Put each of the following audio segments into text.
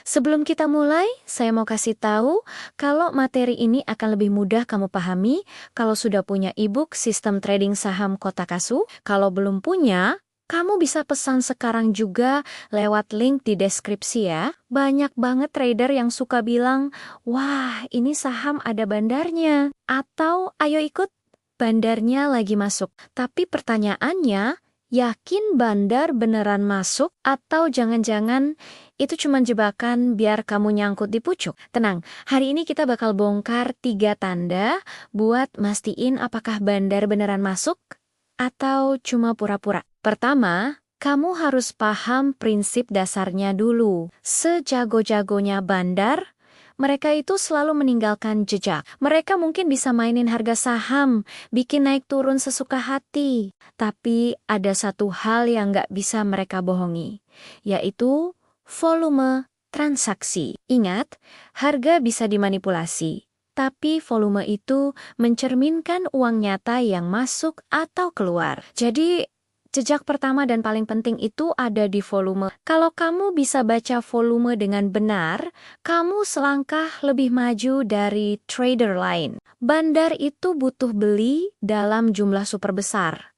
Sebelum kita mulai, saya mau kasih tahu kalau materi ini akan lebih mudah kamu pahami kalau sudah punya e-book Sistem Trading Saham Kotakasu. Kalau belum punya, kamu bisa pesan sekarang juga lewat link di deskripsi ya. Banyak banget trader yang suka bilang, wah ini saham ada bandarnya. Atau ayo ikut, bandarnya lagi masuk. Tapi pertanyaannya, yakin bandar beneran masuk atau jangan-jangan itu cuma jebakan biar kamu nyangkut di pucuk? Tenang, hari ini kita bakal bongkar 3 tanda buat mastiin apakah bandar beneran masuk atau cuma pura-pura. Pertama, kamu harus paham prinsip dasarnya dulu. Sejago-jagonya bandar, mereka itu selalu meninggalkan jejak. Mereka mungkin bisa mainin harga saham, bikin naik turun sesuka hati. Tapi ada satu hal yang nggak bisa mereka bohongi, yaitu volume transaksi. Ingat, harga bisa dimanipulasi, tapi volume itu mencerminkan uang nyata yang masuk atau keluar. Jadi, jejak pertama dan paling penting itu ada di volume. Kalau kamu bisa baca volume dengan benar, kamu selangkah lebih maju dari trader lain. Bandar itu butuh beli dalam jumlah super besar.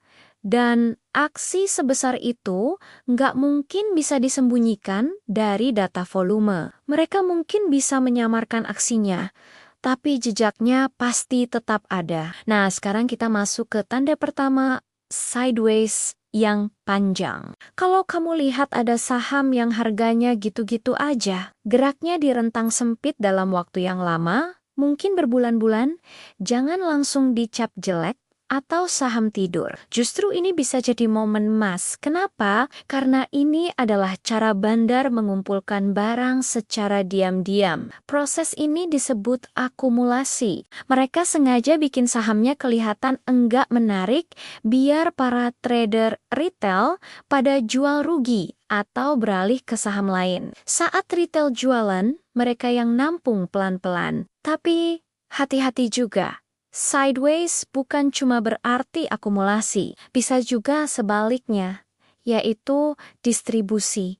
Dan aksi sebesar itu nggak mungkin bisa disembunyikan dari data volume. Mereka mungkin bisa menyamarkan aksinya, tapi jejaknya pasti tetap ada. Nah, sekarang kita masuk ke tanda pertama, sideways yang panjang. Kalau kamu lihat ada saham yang harganya gitu-gitu aja, geraknya di rentang sempit dalam waktu yang lama, mungkin berbulan-bulan, jangan langsung dicap jelek atau saham tidur. Justru ini bisa jadi momen emas. Kenapa? Karena ini adalah cara bandar mengumpulkan barang secara diam-diam. Proses ini disebut akumulasi. Mereka sengaja bikin sahamnya kelihatan enggak menarik biar para trader retail pada jual rugi atau beralih ke saham lain. Saat retail jualan, mereka yang nampung pelan-pelan. Tapi hati-hati juga. Sideways bukan cuma berarti akumulasi, bisa juga sebaliknya, yaitu distribusi,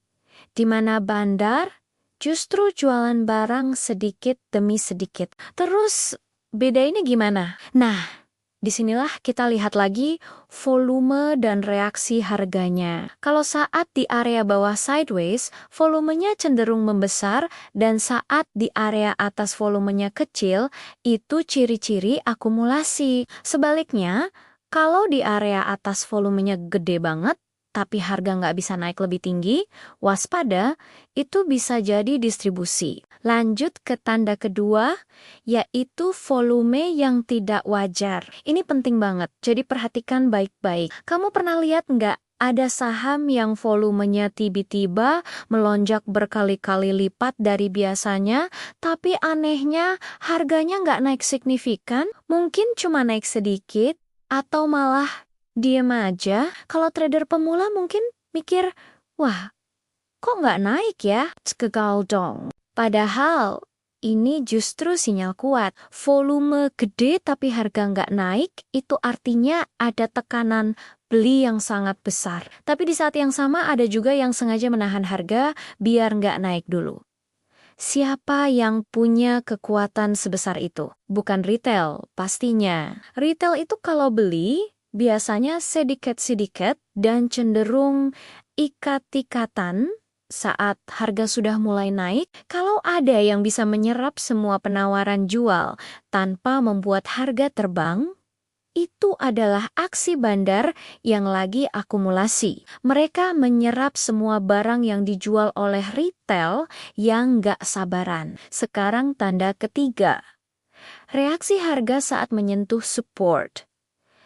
di mana bandar justru jualan barang sedikit demi sedikit. Terus beda ini gimana? Nah, disinilah kita lihat lagi volume dan reaksi harganya. Kalau saat di area bawah sideways, volumenya cenderung membesar, dan saat di area atas volumenya kecil, itu ciri-ciri akumulasi. Sebaliknya, kalau di area atas volumenya gede banget, tapi harga nggak bisa naik lebih tinggi, waspada, itu bisa jadi distribusi. Lanjut ke tanda kedua, yaitu volume yang tidak wajar. Ini penting banget, jadi perhatikan baik-baik. Kamu pernah lihat nggak ada saham yang volumenya tiba-tiba melonjak berkali-kali lipat dari biasanya, tapi anehnya harganya nggak naik signifikan, mungkin cuma naik sedikit, atau malah diem aja. Kalau trader pemula mungkin mikir, wah, kok nggak naik ya? Gagal dong. Padahal, ini justru sinyal kuat. Volume gede tapi harga nggak naik, itu artinya ada tekanan beli yang sangat besar. Tapi di saat yang sama ada juga yang sengaja menahan harga biar nggak naik dulu. Siapa yang punya kekuatan sebesar itu? Bukan retail, pastinya. Retail itu kalau beli, biasanya sedikit-sedikit dan cenderung ikat-ikatan saat harga sudah mulai naik. Kalau ada yang bisa menyerap semua penawaran jual tanpa membuat harga terbang, itu adalah aksi bandar yang lagi akumulasi. Mereka menyerap semua barang yang dijual oleh retail yang nggak sabaran. Sekarang tanda ketiga. Reaksi harga saat menyentuh support.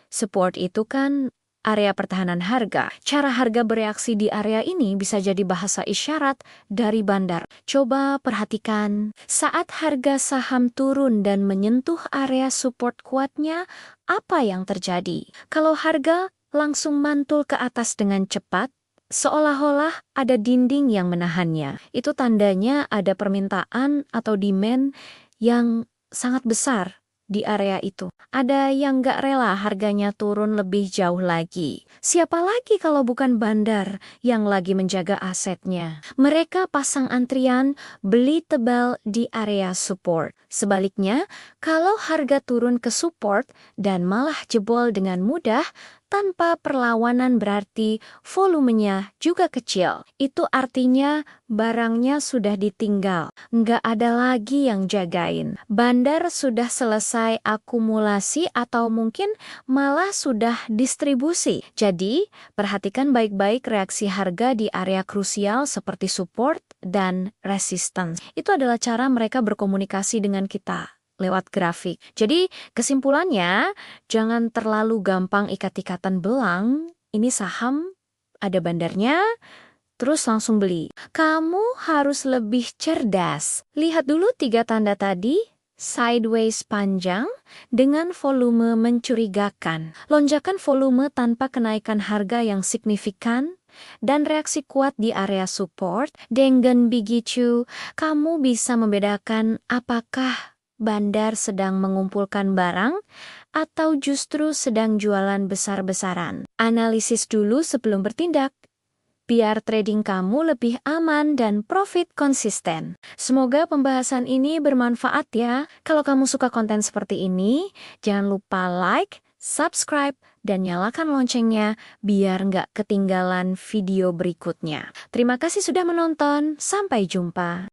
Support itu kan area pertahanan harga. Cara harga bereaksi di area ini bisa jadi bahasa isyarat dari bandar. Coba perhatikan, saat harga saham turun dan menyentuh area support kuatnya, apa yang terjadi? Kalau harga langsung mantul ke atas dengan cepat, seolah-olah ada dinding yang menahannya. Itu tandanya ada permintaan atau demand yang sangat besar. di area itu. Ada yang nggak rela harganya turun lebih jauh lagi. Siapa lagi kalau bukan bandar yang lagi menjaga asetnya? Mereka pasang antrian beli tebal di area support. Sebaliknya, kalau harga turun ke support dan malah jebol dengan mudah, tanpa perlawanan berarti volumenya juga kecil. Itu artinya barangnya sudah ditinggal. Nggak ada lagi yang jagain. Bandar sudah selesai akumulasi atau mungkin malah sudah distribusi. Jadi, perhatikan baik-baik reaksi harga di area krusial seperti support dan resistance. Itu adalah cara mereka berkomunikasi dengan kita lewat grafik. Jadi, kesimpulannya, jangan terlalu gampang ikat-ikatan belang. Ini saham, ada bandarnya, terus langsung beli. Kamu harus lebih cerdas. Lihat dulu 3 tanda tadi, sideways panjang dengan volume mencurigakan. Lonjakan volume tanpa kenaikan harga yang signifikan, dan reaksi kuat di area support. Dengan begitu, kamu bisa membedakan apakah bandar sedang mengumpulkan barang atau justru sedang jualan besar-besaran. Analisis dulu sebelum bertindak, biar trading kamu lebih aman dan profit konsisten. Semoga pembahasan ini bermanfaat ya. Kalau kamu suka konten seperti ini, jangan lupa like, subscribe, dan nyalakan loncengnya biar nggak ketinggalan video berikutnya. Terima kasih sudah menonton, sampai jumpa.